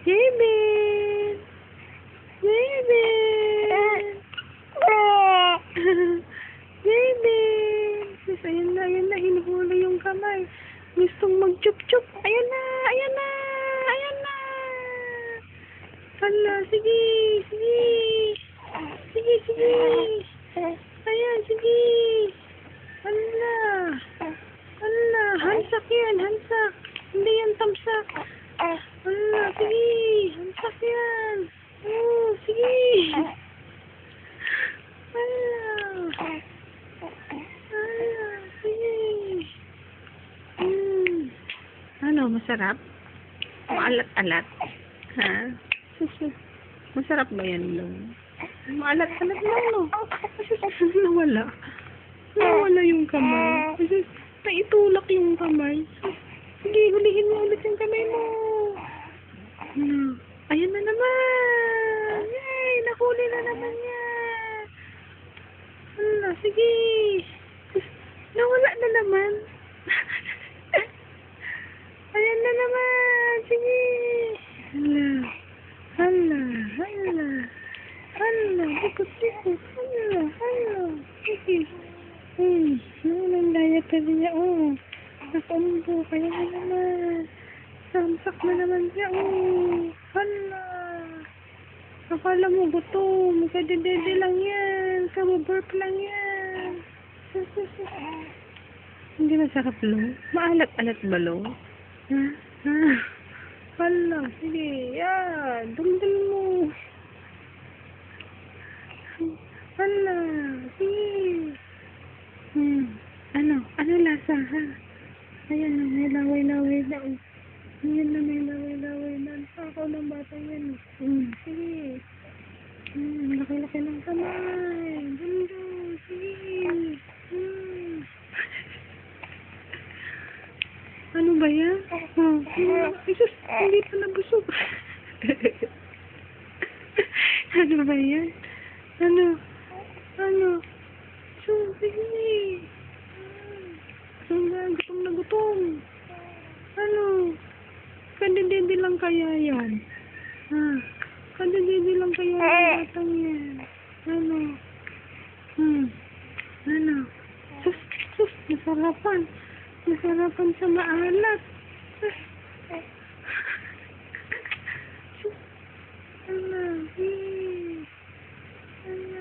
Jamin! Jamin! Jamin! Sus, ayan na, hinuhuli yung kamay. Gustong mag-chup-chup. Ayan na, ayan na, ayan na. Hala, sige, sige. Sige, sige. Ayan, sige. Hala. Hala, hansak yan, hansak. Hindi yan tamsak. Hala, sige. Hansak yan. Oh, sige. Hala. Hala, sige. Ano, masarap? Maalat-alat? Ha? Masarap ba yan, Long? Maalat-alat lang, no? Nawala. Nawala yung kamay. Naitulak yung kamay. Sige, hulihin mo ulit yung kamay mo. Ayan na naman. Yay! Nakuli na naman yan. Hala, sige. Nawala na naman. Ayan na naman. Sige. Hala. Hala. Hala. Hala. Likot-likot. Hala. Hala. Sige. Walang daya ka niya. Oh. Nakumbo. Kaya na naman. Samsak na naman siya. Oh. Hala. Akala mo gutom. Kadedede lang yan. Kababurp lang yan. Hindi masarap, Long? Maalat-alat ba, Long? Ha? Ha? Hala. Sige. Yan. Dundal mo. Hala. Sige. Ano? Ano lasa, ha? Ayan na, may laway-laway na. Ayan na, may laway-laway na. Ako ng bata yan. Sige. Laki-laki ng kamay. Dundo. Sige. Ano ba yan? Oh. Isus, hindi pa nabusog. Ano ba yan? Ano? Ano? So, sige. Gutom na gutom. Ano? Kadedede lang kaya yan. Ha? Kadedede lang kaya yung batang yan. Ano? Ano? Sus, nasarapan. Nasarapan sa maalat. Sus. Ano? Ano?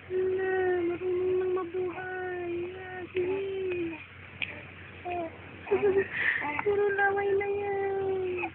Ano? Marunong nang mabuhay. Sige. Puro laway na yan.